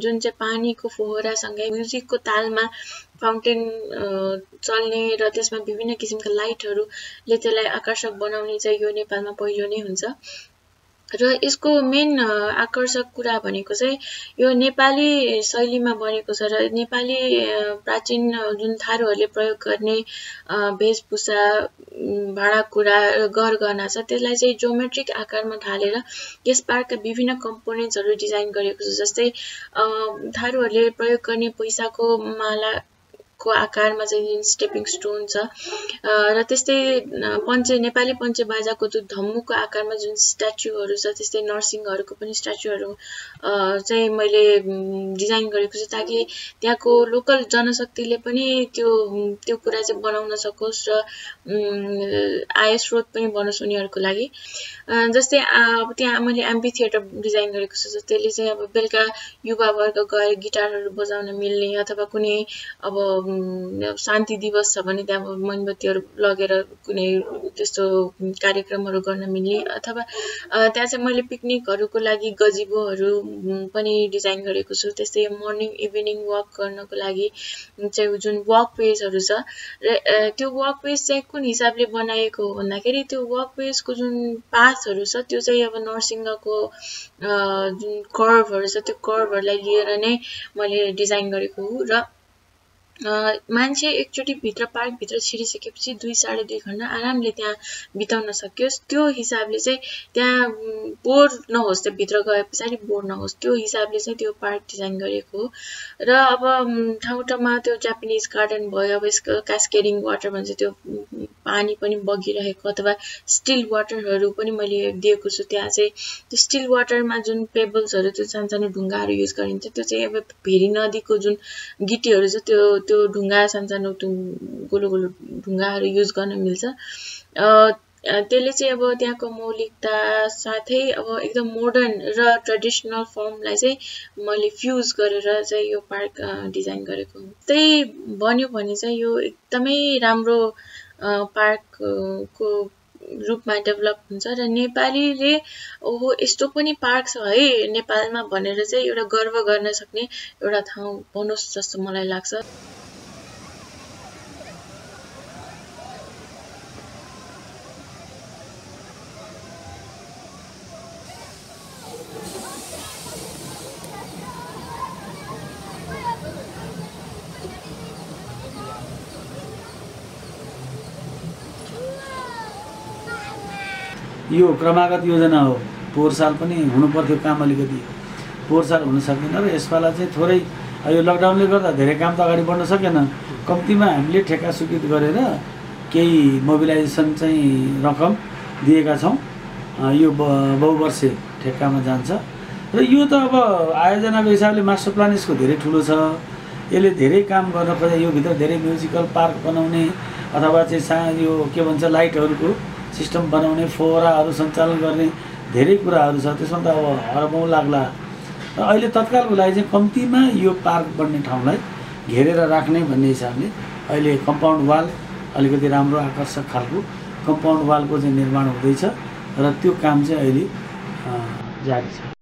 जुन चाहिँ पानीको फोहरासँगै म्युजिकको तालमा फाउन्टेन चल्ने र त्यसमा विभिन्न किसिमका लाइटहरूले त्यसलाई आकर्षक बनाउने चाहिँ यो नेपालमा पहिलो नै हुन्छ। र यसको मेन आकर्षक कुरा भनेको चाहिँ यो नेपाली शैलीमा बनेको छ र नेपाली प्राचीन जुन थारूहरूले प्रयोग गर्ने वेशभूषा, भाँडाकुँडा र गरगहना छ त्यसलाई चाहिँ ज्योमेट्रिक आकारमा ढालेर यस पार्कका विभिन्न कम्पोनेन्ट्सहरू डिजाइन गरेको छ। जस्तै थारूहरूले प्रयोग गर्ने पैसाको मालाको आकारमा चाहिँ जुन स्टेपिङ स्टोन छ र त्यस्तै नेपाली पञ्चेबाजाको त्यो धम्मुको आकारमा जुन स्ट्याचुहरू छ त्यस्तै नरसिंहहरूको पनि स्ट्याचुहरू चाहिँ मैले डिजाइन गरेको छु ताकि त्यहाँको लोकल जनशक्तिले पनि त्यो कुरा चाहिँ बनाउन सकोस् र आय स्रोत पनि बनोस् उनीहरूको लागि। जस्तै अब त्यहाँ मैले एम्फी थिएटर डिजाइन गरेको छु त्यसले चाहिँ अब बेलुका युवावर्ग गएर गिटारहरू बजाउन मिल्ने अथवा कुनै अब शान्ति दिवस छ भने त्यहाँ मोमबत्तीहरू लगेर कुनै त्यस्तो कार्यक्रमहरू गर्न मिल्ने अथवा त्यहाँ चाहिँ मैले पिकनिकहरूको लागि गजिबोहरू पनि डिजाइन गरेको छु। त्यस्तै मर्निङ इभिनिङ वक गर्नको लागि चाहिँ जुन वकवेजहरू छ र त्यो वकवेज चाहिँ कुन हिसाबले बनाएको हो भन्दाखेरि त्यो वकवेजको जुन पाथहरू छ त्यो चाहिँ अब नरसिंहको जुन कर्भहरू छ त्यो कर्भहरूलाई लिएर नै मैले डिजाइन गरेको हो र मान्छे एकचोटि पार्कभित्र छिरिसकेपछि 2-2.5 घण्टा आरामले त्यहाँ बिताउन सकियोस् त्यो हिसाबले चाहिँ त्यहाँ बोर नहोस्, त्यो भित्र गए पछाडि बोर नहोस् त्यो हिसाबले चाहिँ त्यो पार्क डिजाइन गरेको हो। र अब ठाउँ ठाउँमा त्यो जापानिज गार्डन भयो, अब यसको क्यास्केडिङ वाटर भन्छ त्यो पानी पनि बगिरहेको अथवा स्टिल वाटरहरू पनि मैले दिएको छु। त्यहाँ चाहिँ त्यो स्टिल वाटरमा जुन पेबल्सहरू त्यो सानसानो ढुङ्गाहरू युज गरिन्छ त्यो चाहिँ अब भेरी नदीको जुन गिटीहरू छ त्यो ढुङ्गा सानसानो गोलो गोलो ढुङ्गाहरू युज गर्न मिल्छ। त्यसले चाहिँ अब त्यहाँको मौलिकता साथै अब एकदम मोडर्न र ट्रेडिसनल फर्मलाई चाहिँ मैले फ्युज गरेर चाहिँ यो पार्क डिजाइन गरेको हुँ। त्यही भन्यो भने चाहिँ यो एकदमै राम्रो पार्कको रूपमा डेभलप हुन्छ र नेपालीले ओहो यस्तो पनि पार्क छ है नेपालमा भनेर चाहिँ एउटा गर्व गर्न सक्ने एउटा ठाउँ बनोस् जस्तो मलाई लाग्छ। यो क्रमागत योजना हो। पोहोर साल पनि हुनु पर्थ्यो काम, अलिकति पोहोर साल हुन सकेन र यसपाला चाहिँ थोरै यो लकडाउनले गर्दा धेरै काम त अगाडि बढ्न सकेन। कम्तीमा हामीले ठेक्का स्वीकृत गरेर केही मोबिलाइजेसन चाहिँ रकम दिएका छौँ। यो बहुवर्षे ठेक्कामा जान्छ र यो त अब आयोजनाको हिसाबले मास्टर प्लान यसको धेरै ठुलो छ। यसले धेरै काम गर्न पर्छ। यो भित्र धेरै म्युजिकल पार्क बनाउने अथवा चाहिँ यो के भन्छ लाइटहरूको सिस्टम बनाउने, फोहराहरू सञ्चालन गर्ने धेरै कुराहरू छ। त्यसमा त अब अरबौँ लाग्ला। र अहिले तत्कालको लागि चाहिँ कम्तीमा यो पार्क बन्ने ठाउँलाई घेरेर राख्ने भन्ने हिसाबले अहिले कम्पाउन्ड वाल अलिकति राम्रो आकर्षक खालको कम्पाउन्ड वालको चाहिँ निर्माण हुँदैछ र त्यो काम चाहिँ अहिले जारी छ।